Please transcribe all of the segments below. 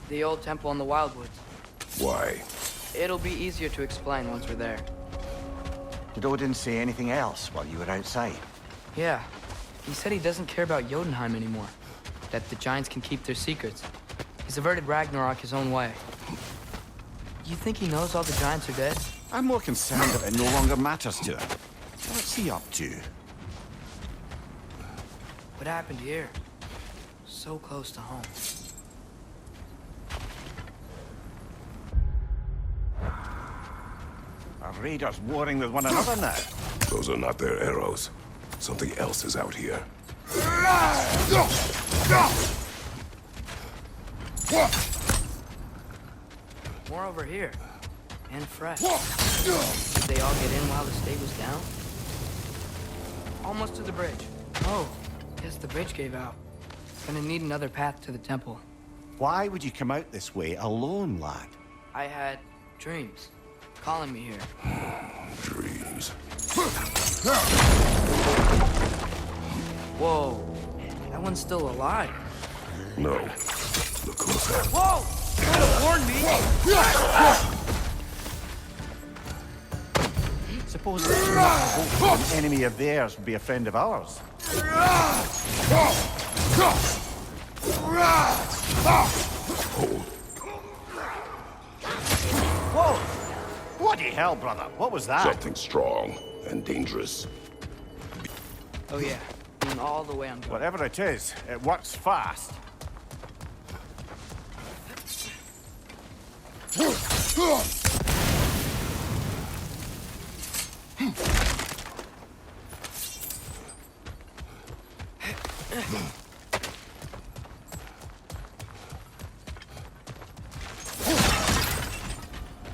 The old temple in the Wildwoods. Why? It'll be easier to explain once we're there. Did Odin say anything else while you were outside? Yeah. He said he doesn't care about Jotunheim anymore. That the giants can keep their secrets. He's averted Ragnarok his own way. You think he knows all the giants are dead? I'm more concerned that it no longer matters to him. What's he up to? What happened here? So close to home. Are raiders warring with one another now? Those are not their arrows. Something else is out here. More over here. And fresh. Did they all get in while the state was down? Almost to the bridge. Oh, guess the bridge gave out. Gonna need another path to the temple. Why would you come out this way alone, lad? I had dreams calling me here. Dreams. Whoa, that one's still alive. No. Look closer. Whoa! Could have warned me! Suppose an enemy of theirs would be a friend of ours. Hold. Whoa! Bloody hell, brother. What was that? Something strong and dangerous. Oh yeah, and all the way I'm going. Whatever it is, it works fast.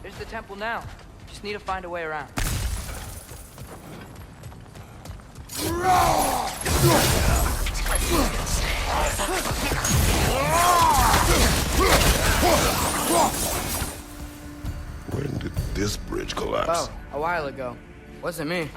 There's the temple now. Just need to find a way around. When did this bridge collapse? Oh, a while ago. Wasn't me.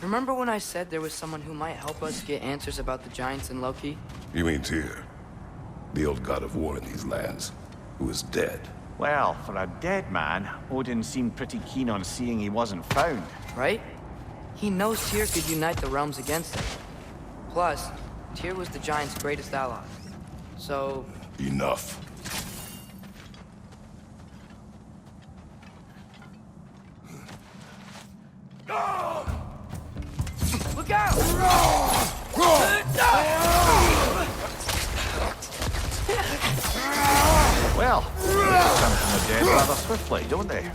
Remember when I said there was someone who might help us get answers about the giants and Loki? You mean Tyr? The old god of war in these lands, who is dead. Well, for a dead man, Odin seemed pretty keen on seeing he wasn't found. Right? He knows Tyr could unite the realms against him. Plus, Tyr was the giants' greatest ally. So... Enough. Look out! Well, they come from the dead rather swiftly, don't they?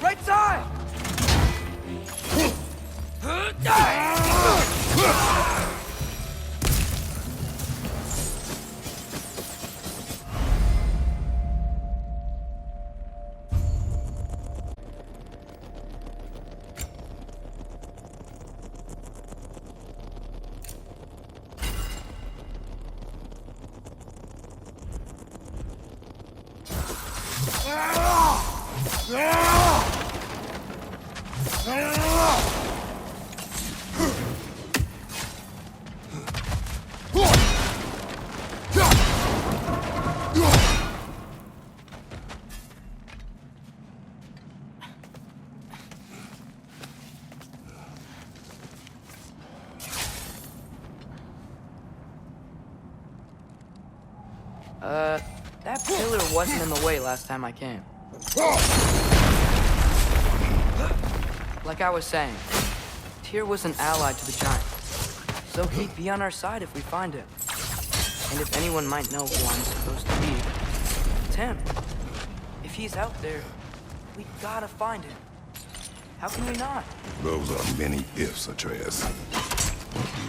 Right side! That pillar wasn't in the way last time I came. Like I was saying, Tyr was an ally to the Giants, so he'd be on our side if we find him. And if anyone might know who I'm supposed to be, it's him. If he's out there, we gotta find him. How can we not? Those are many ifs, Atreus.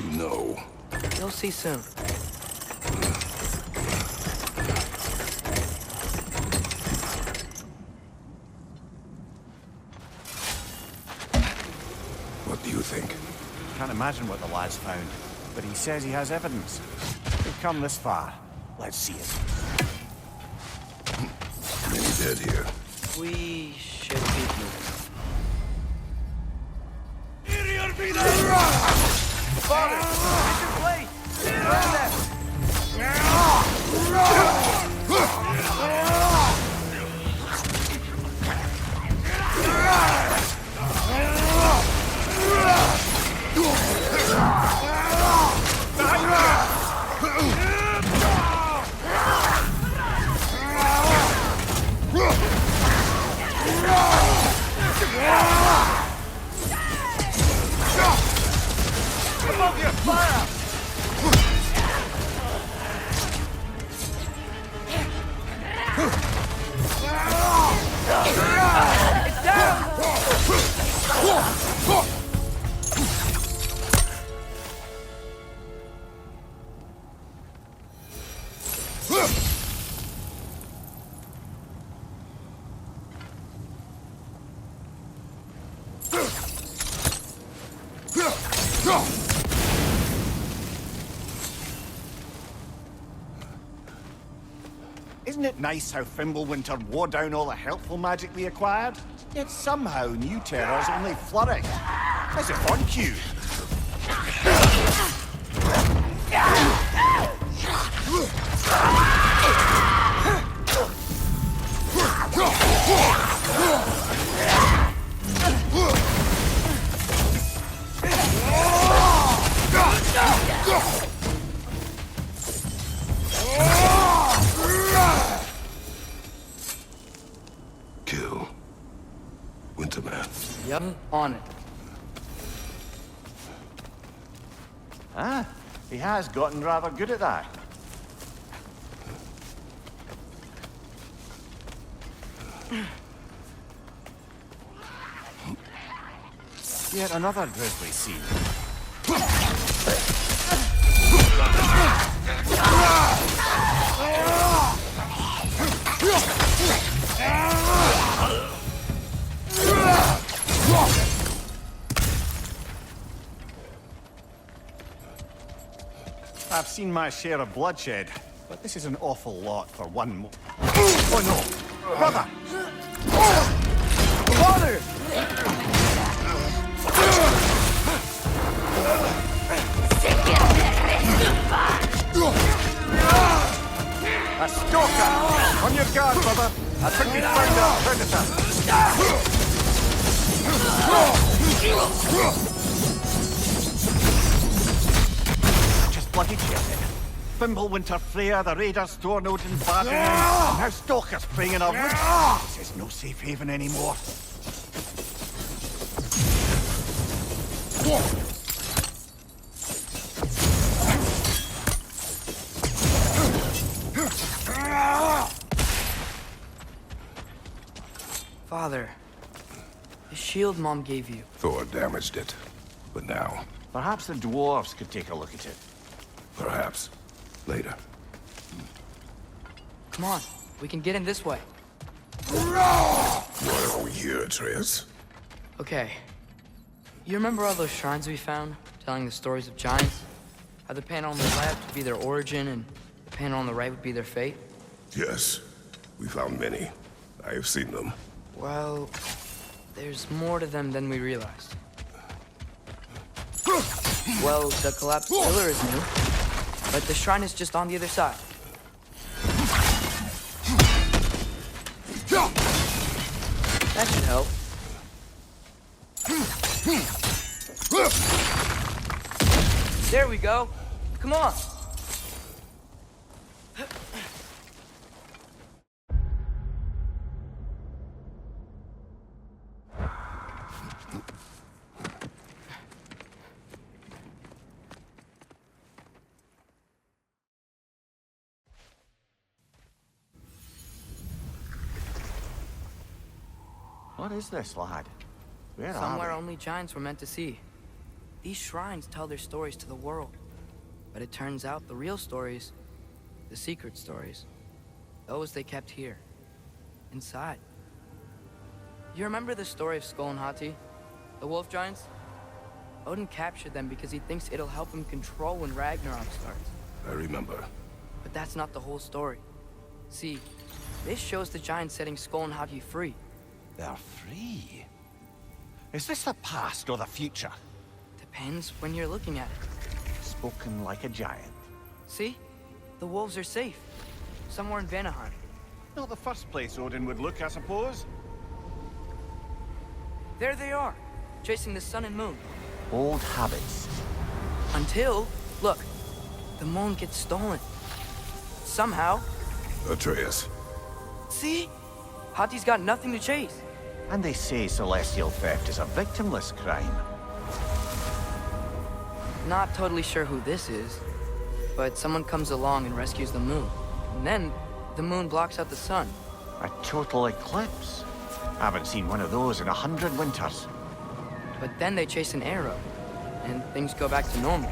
You know. You'll see soon. What do you think? Can't imagine what the lad's found, but he says he has evidence. We've come this far. Let's see it. Many dead here. We should be here. Father, it's your blade! Burn them! Above your fire! It's down! Isn't it nice how Fimbulwinter wore down all the helpful magic we acquired? Yet somehow new terrors only flourish. As if on cue. Kill. Winterman. Yep, on it. Ah, he has gotten rather good at that. Yet another grisly scene. I've seen my share of bloodshed, but this is an awful lot for one more. Oh no! Brother! Father! A stalker! On your guard, brother! I think we found our predator! Just bloody check it. Fimbulwinter Freya, the raiders, Stornode and Barton, and now stalkers preying in our woods. This is no safe haven anymore. Father, the shield Mom gave you. Thor damaged it. But now, Perhaps the dwarves could take a look at it. perhaps, later. Come on, we can get in this way. Why are we here, Atreus? Okay. You remember all those shrines we found, telling the stories of giants? How the panel on the left would be their origin, and the panel on the right would be their fate? Yes, we found many. I have seen them. Well, there's more to them than we realized. Well, the collapsed pillar is new, but the shrine is just on the other side. That should help. There we go. Come on. What is this, lad? Where Somewhere are we? only giants were meant to see. These shrines tell their stories to the world. But it turns out the real stories, the secret stories, those they kept here, inside. You remember the story of Skull and Hati, the wolf giants? Odin captured them because he thinks it'll help him control when Ragnarok starts. I remember. But that's not the whole story. See, this shows the giants setting Skull and Hati free. They're free. Is this the past or the future? Depends when you're looking at it. Spoken like a giant. See? The wolves are safe. Somewhere in Vanaheim. Not the first place Odin would look, I suppose. There they are, chasing the sun and moon. Old habits. Until, look, the moon gets stolen. Somehow. Atreus. See? Hati's got nothing to chase. And they say celestial theft is a victimless crime. Not totally sure who this is, but someone comes along and rescues the moon. And then, the moon blocks out the sun. A total eclipse. Haven't seen one of those in 100 winters. But then they chase an arrow, and things go back to normal.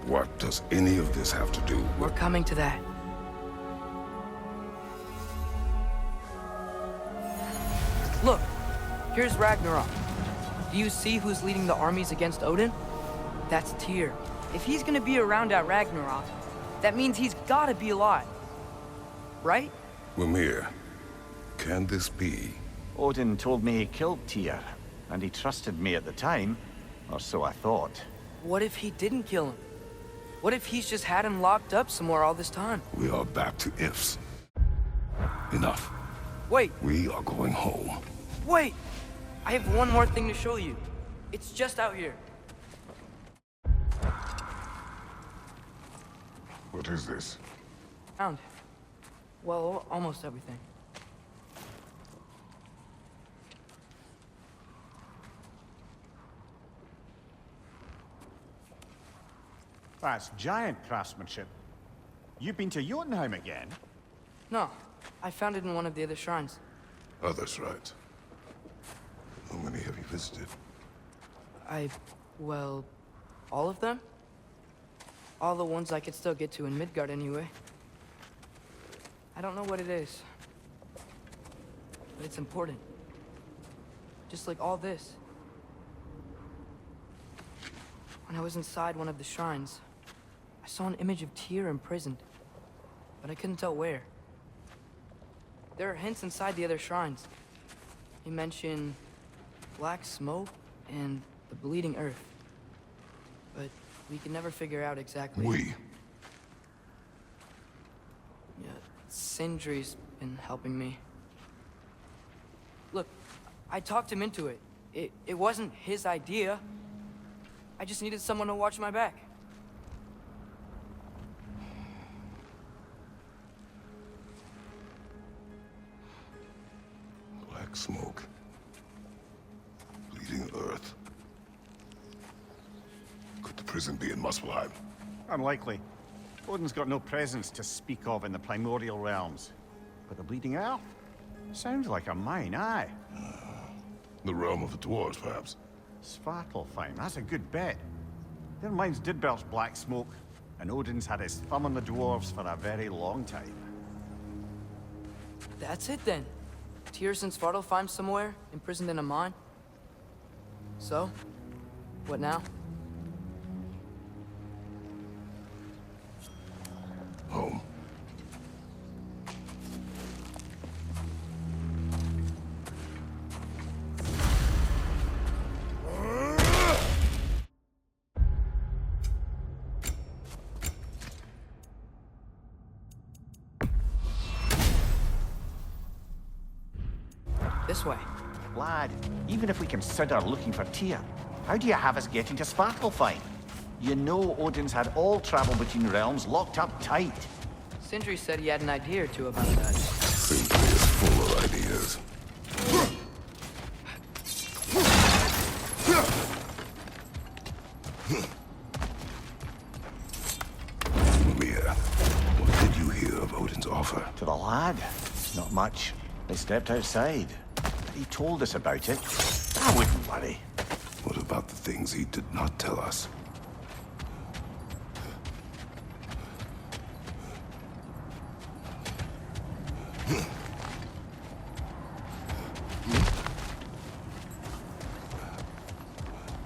What does any of this have to do We're with... coming to that. Look, here's Ragnarok. Do you see who's leading the armies against Odin? That's Tyr. If he's gonna be around at Ragnarok, that means he's gotta be alive. Right? Mimir, can this be? Odin told me he killed Tyr, and he trusted me at the time, or so I thought. What if he didn't kill him? What if he's just had him locked up somewhere all this time? We are back to ifs. Enough. Wait, We are going home. wait! I have one more thing to show you. It's just out here. What is this? Found. Well, almost everything. That's giant craftsmanship. You've been to Jotunheim again? No, I found it in one of the other shrines. Others, right? How many have you visited? Well, all of them? All the ones I could still get to in Midgard anyway. I don't know what it is, but it's important. Just like all this. When I was inside one of the shrines, I saw an image of Tyr imprisoned, but I couldn't tell where. There are hints inside the other shrines. He mentioned black smoke and the bleeding earth, but we could never figure out exactly. Yeah, Sindri's been helping me. Look, I talked him into it. It wasn't his idea. I just needed someone to watch my back. Black smoke. Bleeding earth. Could the prison be in Muspelheim? Unlikely. Odin's got no presence to speak of in the primordial realms. But the Bleeding Earth? Sounds like a mine, aye. The realm of the dwarves, perhaps? Svartalfheim, that's a good bet. Their mines did belch black smoke, and Odin's had his thumb on the dwarves for a very long time. That's it then. Tyr's in Svartalfheim somewhere, imprisoned in a mine. So, what now? Home. This way. Lad, even if we consider looking for Tyr, how do you have us getting to Svartalfheim? You know Odin's had all travel between realms locked up tight. Sindri said he had an idea or two about that. Sindri is full of ideas. Mia, what did you hear of Odin's offer? To the lad? Not much. They stepped outside. He told us about it. I wouldn't worry. What about the things he did not tell us?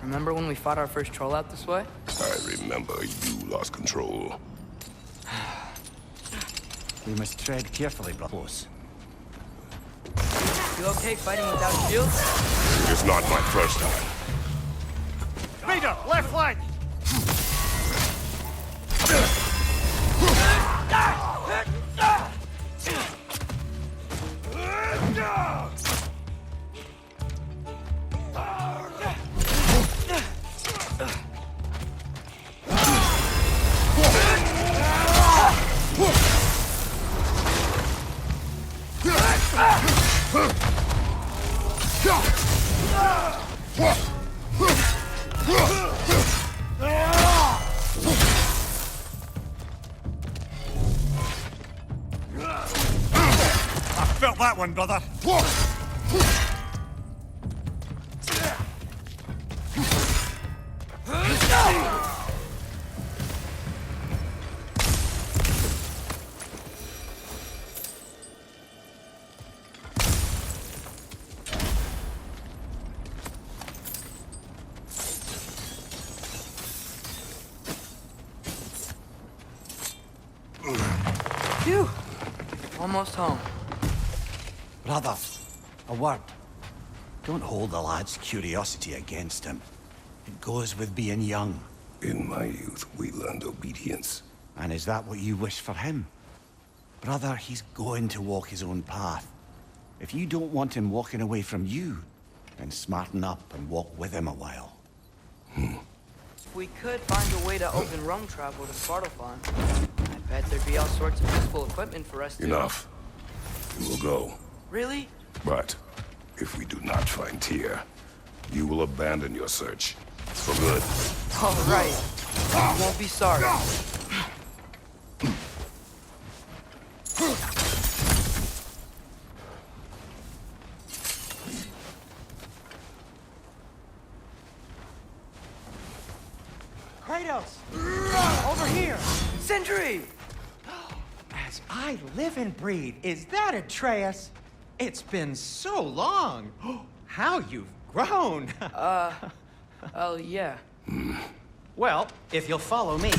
Remember when we fought our first troll out this way? I remember you lost control. We must tread carefully, brothers. You okay fighting without a shield? It's not my first time. Raider, left flank! I felt that one, brother. Phew! Almost home. Brother, a word. Don't hold the lad's curiosity against him. It goes with being young. In my youth, we learned obedience. And is that what you wish for him? Brother, he's going to walk his own path. If you don't want him walking away from you, then smarten up and walk with him a while. If we could find a way to open roam travel to Svartalfheim, I bet there'd be all sorts of useful equipment for us to... Enough. We will go. Really? But if we do not find Tyr, you will abandon your search. For good. All right. You won't be sorry. Kratos! Over here! Sindri! As I live and breathe, is that Atreus? It's been so long! How you've grown! Oh, yeah. Well, if you'll follow me,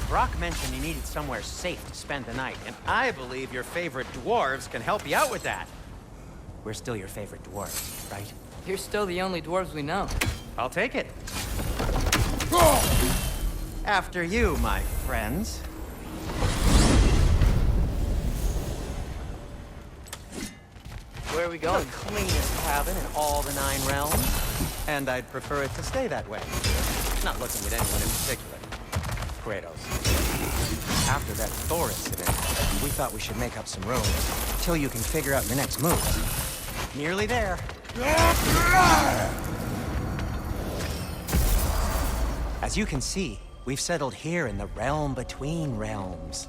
Brock mentioned you needed somewhere safe to spend the night, and I believe your favorite dwarves can help you out with that. We're still your favorite dwarves, right? You're still the only dwarves we know. I'll take it. After you, my friends. Where are we The going? cleanest cabin in all the 9 realms. And I'd prefer it to stay that way. Not looking at anyone in particular. Kratos. After that Thor incident, we thought we should make up some room until you can figure out your next move. Nearly there. As you can see, we've settled here in the realm between realms.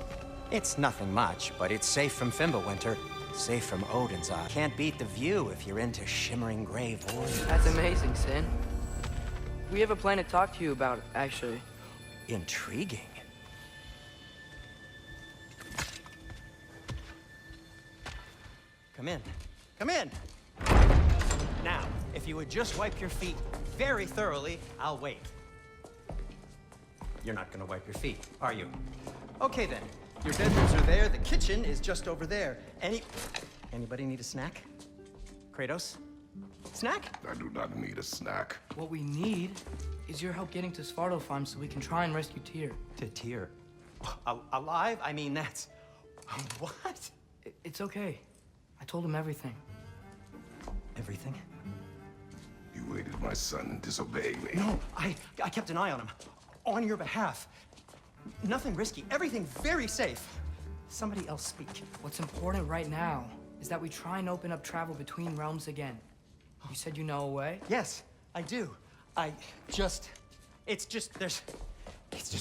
It's nothing much, but it's safe from Fimbulwinter, safe from Odin's eye. Can't beat the view if you're into shimmering gray voids. That's amazing, Sin. We have a plan to talk to you about, actually. Intriguing. Come in. Come in! Now, if you would just wipe your feet very thoroughly, I'll wait. You're not gonna wipe your feet, are you? Okay then. Your bedrooms are there, the kitchen is just over there. Anybody need a snack? Kratos? Snack? I do not need a snack. What we need is your help getting to Svartalfheim so we can try and rescue Tyr. To Tyr. Alive? I mean, that's... What? It's okay. I told him everything. Everything? You aided my son in disobeying me. No, I kept an eye on him. On your behalf. Nothing risky. Everything very safe. Somebody else speak. What's important right now is that we try and open up travel between realms again. You said you know a way? Yes, I do. It's just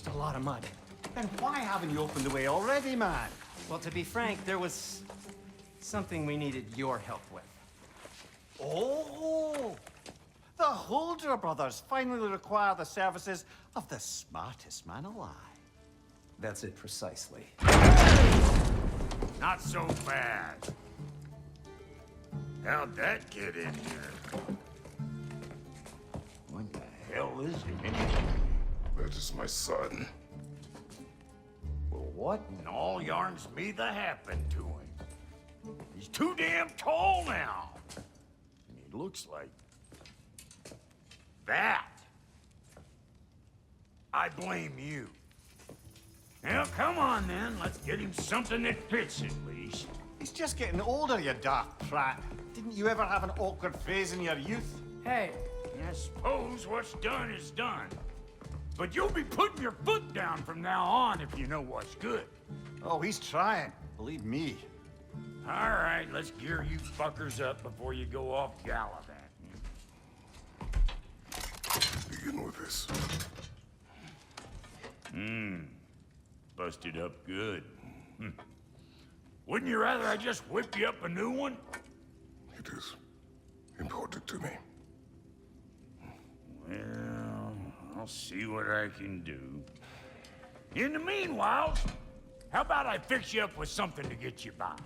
a lot of mud. Then why haven't you opened the way already, man? Well, to be frank, there was something we needed your help with. Oh! The Holder brothers finally require the services of the smartest man alive. That's it precisely. Not so fast. How'd that get in here? What the hell is it anyway? That is my son. Well, what in all yarns me that happened to him? He's too damn tall now. And he looks like... that. I blame you. Now, come on then. Let's get him something that fits at least. He's just getting older, you dark prat. Didn't you ever have an awkward phase in your youth? Hey, I suppose what's done is done. But you'll be putting your foot down from now on if you know what's good. Oh, he's trying. Believe me. All right, let's gear you fuckers up before you go off gallivanting. Begin with this. Busted up good. Wouldn't you rather I just whip you up a new one? It is important to me. Well, I'll see what I can do. In the meanwhile, how about I fix you up with something to get you by?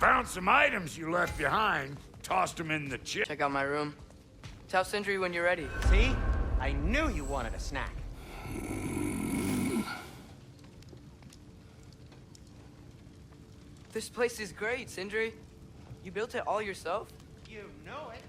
Found some items you left behind. Tossed them in the chip. check out my room. Tell Sindri when you're ready. See? I knew you wanted a snack. This place is great, Sindri. You built it all yourself? You know it.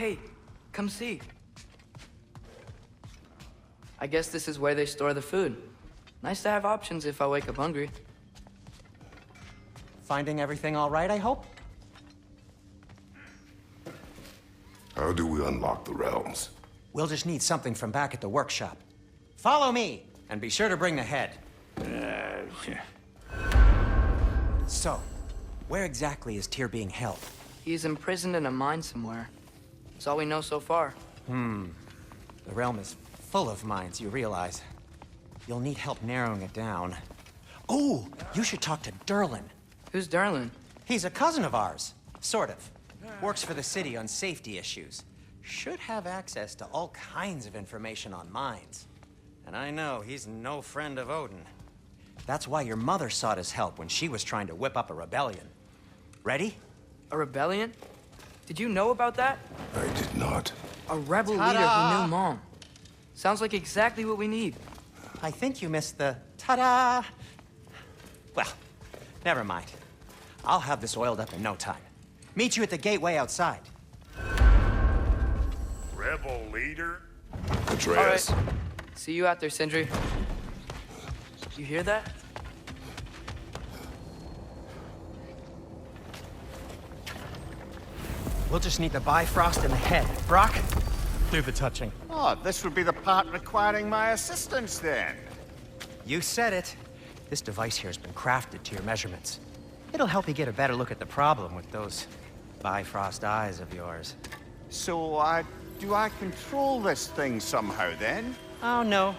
Hey, come see. I guess this is where they store the food. Nice to have options if I wake up hungry. Finding everything all right, I hope? How do we unlock the realms? We'll just need something from back at the workshop. Follow me, and be sure to bring the head. So, where exactly is Tyr being held? He's imprisoned in a mine somewhere. That's all we know so far. The realm is full of mines, you realize. You'll need help narrowing it down. Oh, you should talk to Derlin. Who's Derlin? He's a cousin of ours, sort of. Works for the city on safety issues. Should have access to all kinds of information on mines. And I know he's no friend of Odin. That's why your mother sought his help when she was trying to whip up a rebellion. Ready? A rebellion? Did you know about that? I did not. A rebel leader who knew Mom. Sounds like exactly what we need. I think you missed the ta-da. Well, never mind. I'll have this oiled up in no time. Meet you at the gateway outside. Rebel leader? Atreus. All right. See you out there, Sindri. You hear that? We'll just need the Bifrost in the head. Brock, do the touching. Oh, this would be the part requiring my assistance then. You said it. This device here has been crafted to your measurements. It'll help you get a better look at the problem with those Bifrost eyes of yours. So, do I control this thing somehow then? Oh, no.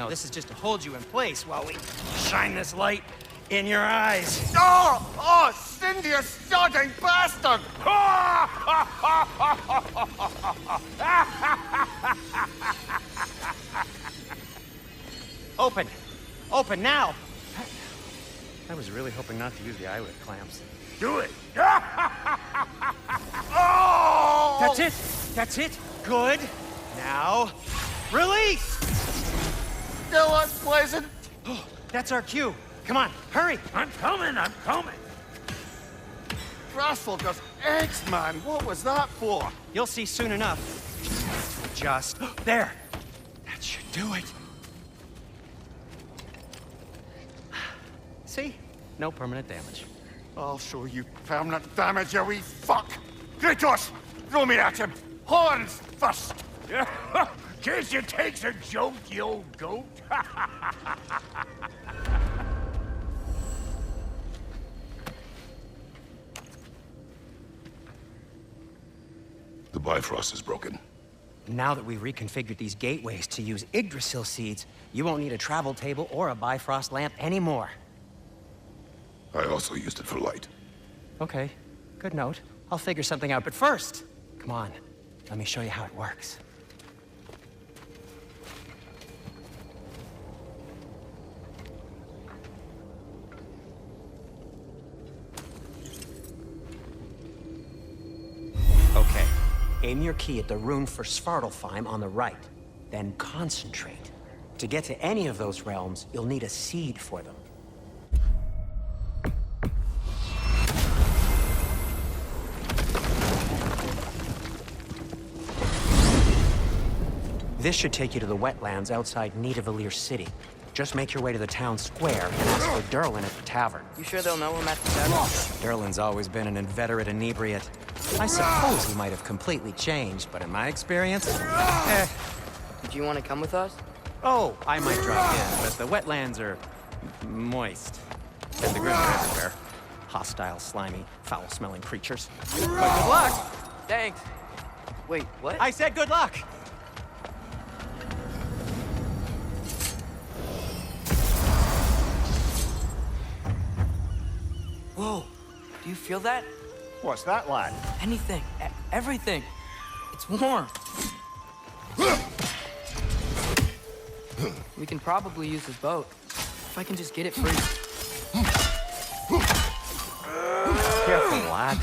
This is just to hold you in place while we shine this light in your eyes. Oh! Oh, Cindy, you sodding bastard! Open! Open now! I was really hoping not to use the eyelid clamps. Do it! Oh! That's it! That's it! Good! Now, release! Still unpleasant. That's our cue. Come on, hurry! I'm coming, I'm coming! Grasshopper's eggs, man. What was that for? You'll see soon enough. Just there. That should do it. See? No permanent damage. I'll show you permanent damage, you wee fuck! Kratos! Throw me at him! Horns first! Guess it takes a joke, you old goat. The Bifrost is broken. Now that we've reconfigured these gateways to use Yggdrasil seeds, you won't need a travel table or a Bifrost lamp anymore. I also used it for light. Okay, good note. I'll figure something out, but first, come on, let me show you how it works. Okay, aim your key at the rune for Svartalfheim on the right, then concentrate. To get to any of those realms, you'll need a seed for them. This should take you to the wetlands outside Nidavellir City. Just make your way to the town square and ask for Derlin at the tavern. You sure they'll know him at the tavern? Derlin's always been an inveterate inebriate. I suppose he might have completely changed, but in my experience, Did you want to come with us? Oh, I might drop in, but the wetlands are moist. And the grims are everywhere. Hostile, slimy, foul-smelling creatures. But good luck! Thanks. Wait, what? I said good luck! Whoa. Do you feel that? What's that, lad? Anything. Everything. It's warm. We can probably use his boat. If I can just get it free. Careful, lad.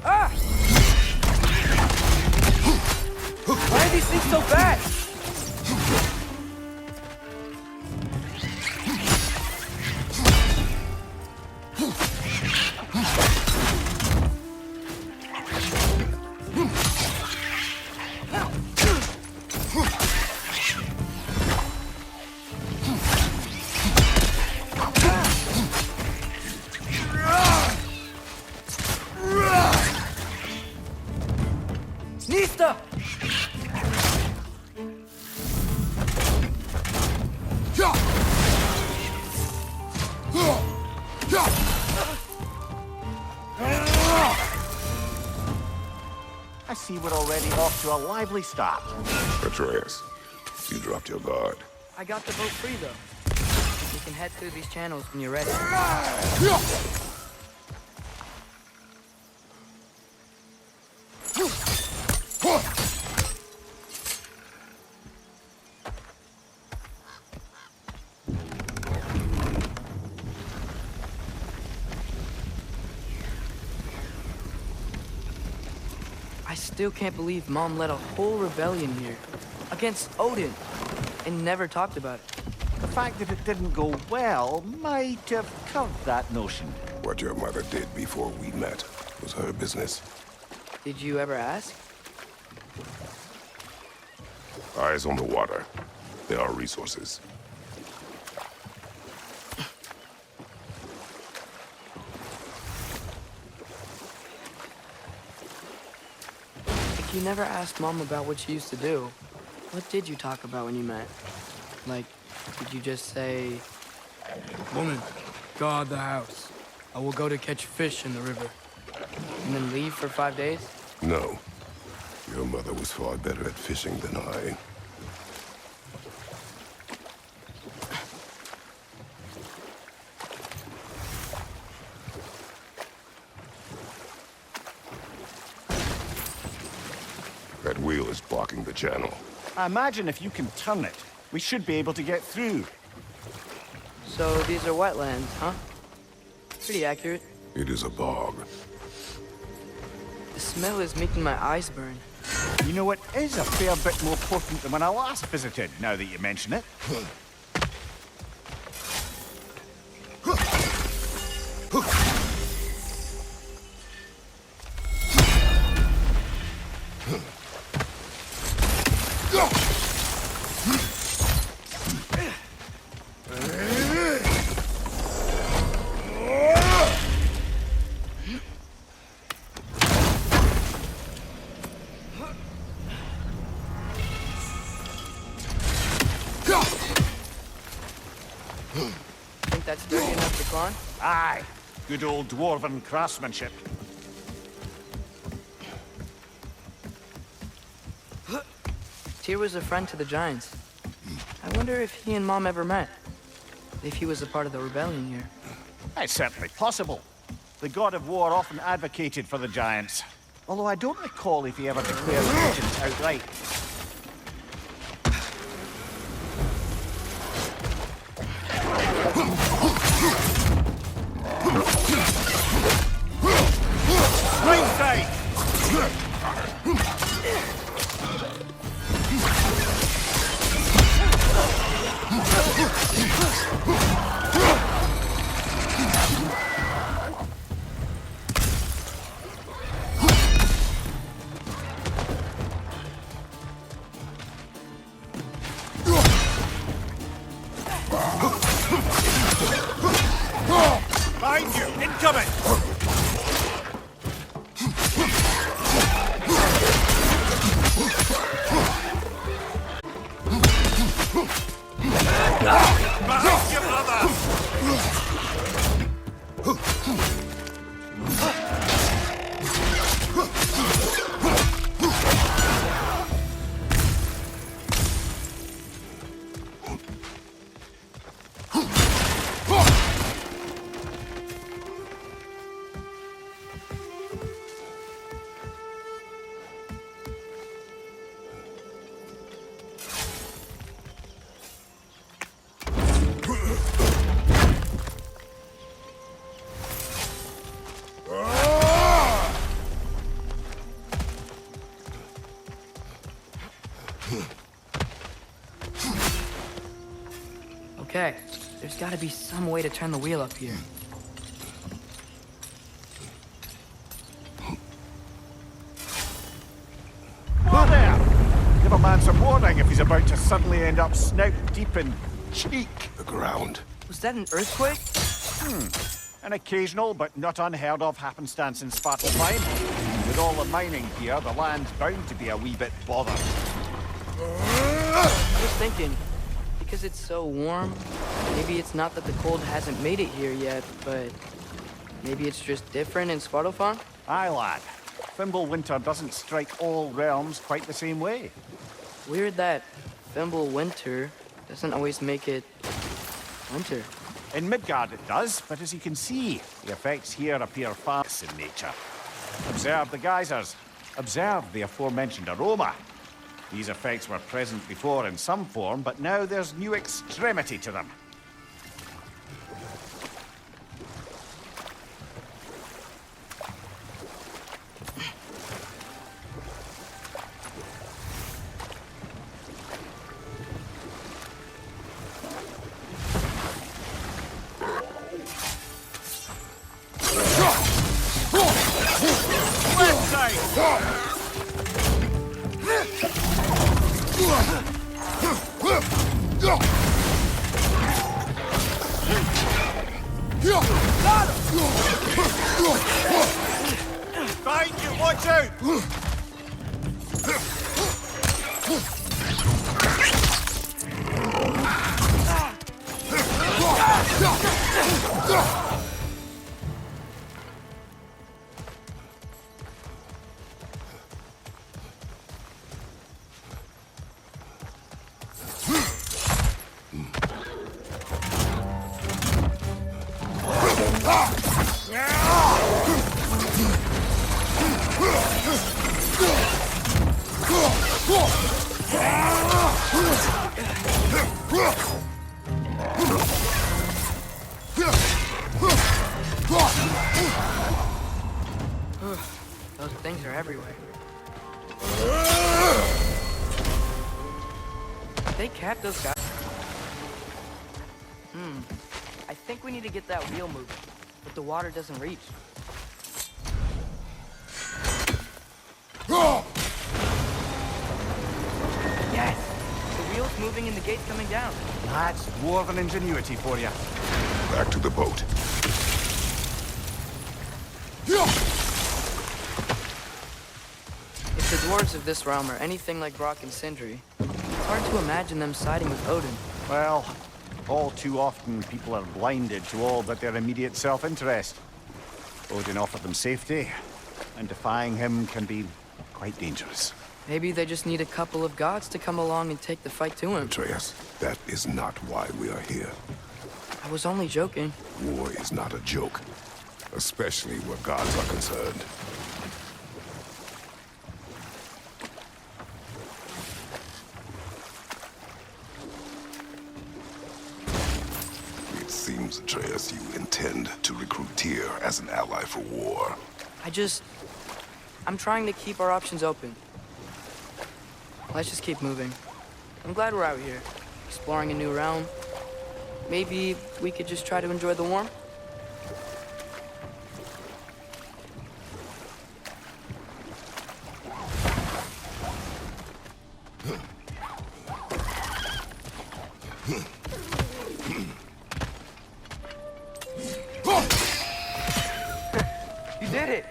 Ah! Why are these things so bad? Nista! I see we're already off to a lively start. Atreus, you dropped your guard. I got the boat free, though. You can head through these channels when you're ready. I still can't believe Mom led a whole rebellion here. Against Odin. And never talked about it. The fact that it didn't go well might have curved that notion. What your mother did before we met was her business. Did you ever ask? Eyes on the water. There are resources. If you never asked Mom about what she used to do, what did you talk about when you met? Like, did you just say... Woman, guard the house. I will go to catch fish in the river. And then leave for 5 days? No. Your mother was far better at fishing than I. That wheel is blocking the channel. I imagine if you can turn it, we should be able to get through. So these are wetlands, huh? Pretty accurate. It is a bog. The smell is making my eyes burn. You know, it is a fair bit more potent than when I last visited, now that you mention it. Think that's sturdy enough to climb? Aye, good old dwarven craftsmanship. Tyr was a friend to the Giants. I wonder if he and Mom ever met. If he was a part of the rebellion here. It's certainly possible. The god of war often advocated for the giants. Although I don't recall if he ever declared vengeance outright. Ringside! Behind you! Incoming! Behind you, brother! Okay, there's gotta be some way to turn the wheel up here. Who there? warning if he's about to suddenly end up snout deep in cheek. The ground. Was that an earthquake? An occasional but not unheard of happenstance in Svartalfheim. With all the mining here, the land's bound to be a wee bit bothered. I was thinking, because it's so warm, maybe it's not that the cold hasn't made it here yet, but maybe it's just different in Svartalfheim? Aye, lad. Fimbulwinter doesn't strike all realms quite the same way. Weird that Fimbulwinter doesn't always make it winter. In Midgard it does, but as you can see, the effects here appear far less in nature. Observe the geysers. Observe the aforementioned aroma. These effects were present before in some form, but now there's new extremity to them. Find you! Watch out! Those things are everywhere. They capped those guys. I think we need to get that wheel moving, but the water doesn't reach. Yes! The wheel's moving and the gate's coming down. That's dwarven ingenuity for you. Back to the boat. If the dwarves of this realm are anything like Brock and Sindri, it's hard to imagine them siding with Odin. Well, all too often people are blinded to all but their immediate self-interest. Odin offered them safety, and defying him can be quite dangerous. Maybe they just need a couple of gods to come along and take the fight to him. Atreus, that is not why we are here. I was only joking. War is not a joke, especially where gods are concerned. It seems, Atreus, you intend to recruit Tyr as an ally for war. I'm trying to keep our options open. Let's just keep moving. I'm glad we're out here, exploring a new realm. Maybe we could just try to enjoy the warmth? You did it!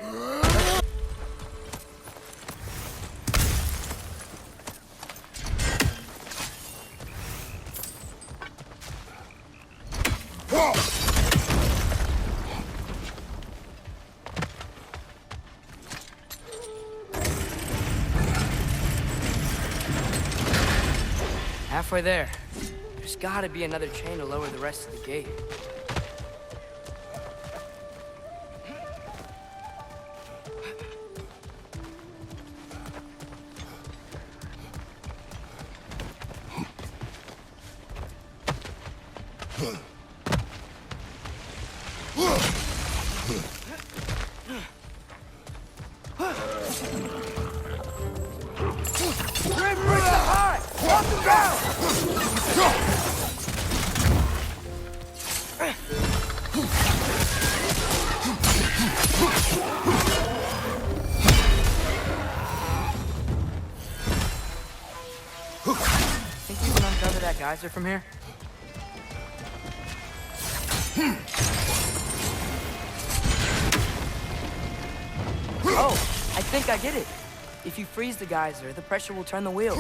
Halfway there. There's gotta be another chain to lower the rest of the gate. Think we can uncover that geyser from here? Oh, I think I get it. If you freeze the geyser, the pressure will turn the wheel.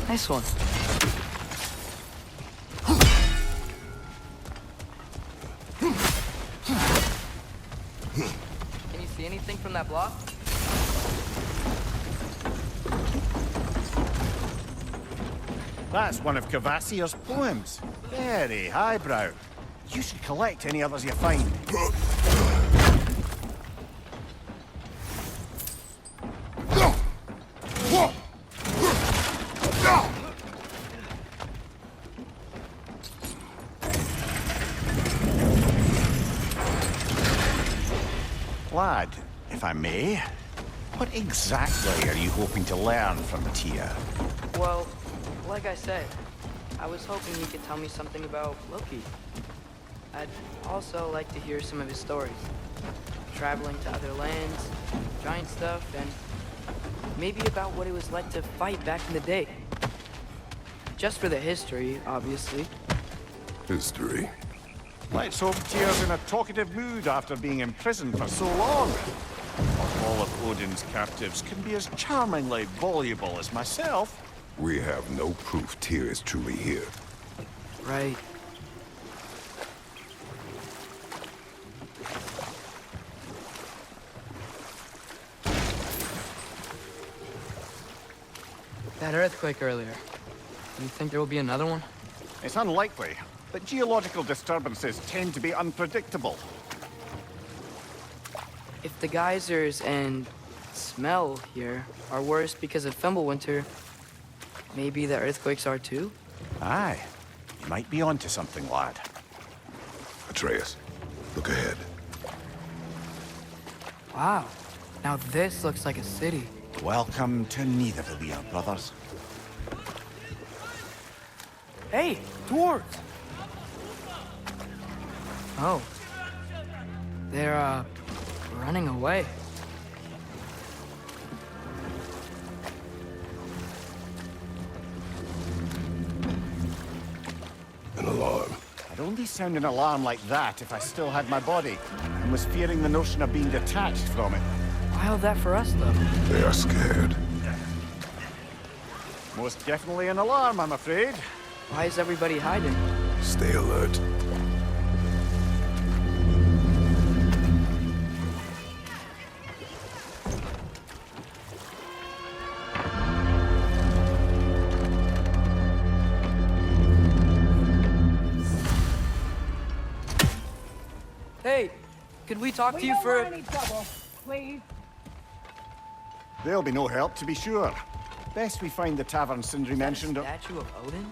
Nice one. Can you see anything from that block? That's one of Cavassier's poems. Very highbrow. You should collect any others you find. Lad, if I may, what exactly are you hoping to learn from Tyr? Well, like I said, I was hoping you could tell me something about Loki. I'd also like to hear some of his stories. Traveling to other lands, giant stuff, and maybe about what it was like to fight back in the day. Just for the history, obviously. History. Let's hope Tyr's in a talkative mood after being imprisoned for so long. Not all of Odin's captives can be as charmingly voluble as myself. We have no proof Tyr is truly here. Right. That earthquake earlier. Do you think there will be another one? It's unlikely, but geological disturbances tend to be unpredictable. If the geysers and smell here are worse because of Fimbulwinter, maybe the earthquakes are too? Aye, you might be onto something, lad. Atreus, look ahead. Wow. Now this looks like a city. Welcome to Nidavellir, brothers. Hey, dwarves! Oh. They're, running away. An alarm. I'd only sound an alarm like that if I still had my body, and was fearing the notion of being detached from it. Why all that for us, though? They are scared. Most definitely an alarm, I'm afraid. Why is everybody hiding? Stay alert. Hey, could we talk to you for a... any trouble, please. There'll be no help, to be sure. Best we find the tavern Sindri mentioned. statue of Odin?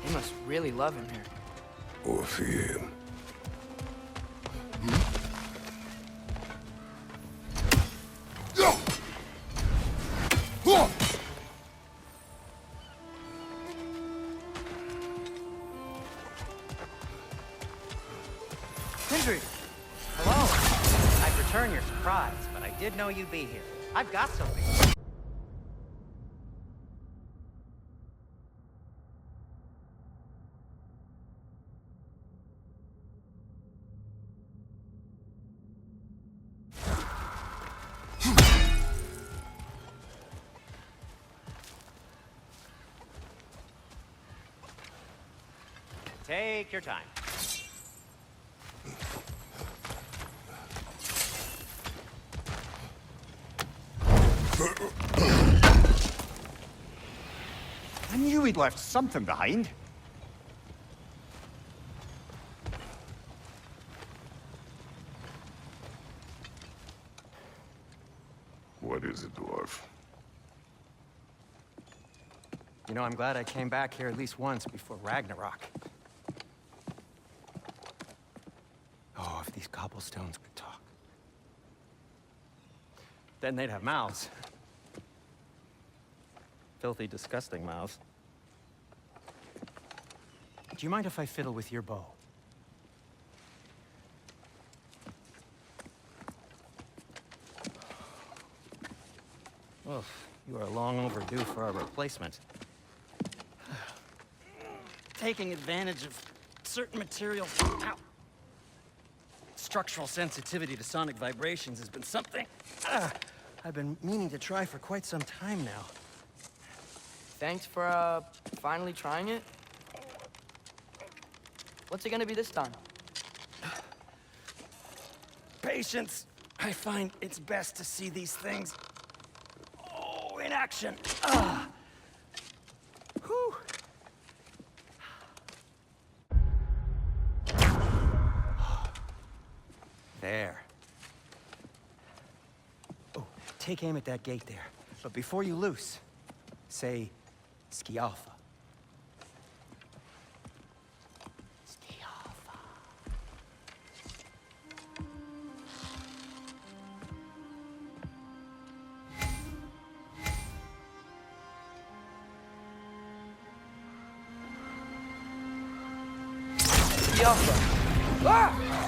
They must really love him here. Or fear him. Sindri! Hello. I'd return your surprise, but I did know you'd be here. I've got something. Take your time. I knew he'd left something behind. What is it, dwarf? You know, I'm glad I came back here at least once before Ragnarok. Oh, if these cobblestones could talk. Then they'd have mouths. Filthy, disgusting mouths. Do you mind if I fiddle with your bow? Oh, you are long overdue for a replacement. Taking advantage of certain materials. Ow. Structural sensitivity to sonic vibrations has been something I've been meaning to try for quite some time now. Thanks for, finally trying it. What's it gonna be this time? Patience. I find it's best to see these things, in action. Whew. There. Oh, take aim at that gate there. But before you loose, say, Skialfa. Skialfa.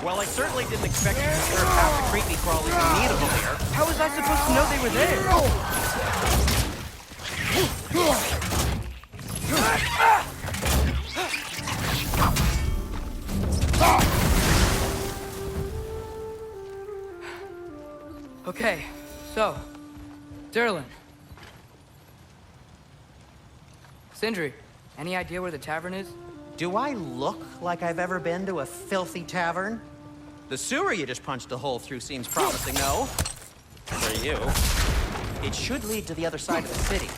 Well, I certainly didn't expect you to serve half the creepy crawlies in need of them here. How was I supposed to know they were there? Okay, so, Durlin. Sindri, any idea where the tavern is? Do I look like I've ever been to a filthy tavern? The sewer you just punched a hole through seems promising, no? For you. It should lead to the other side of the city.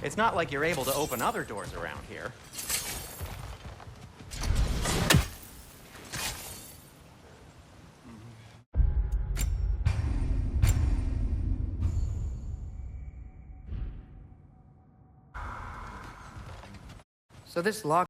It's not like you're able to open other doors around here. So this lock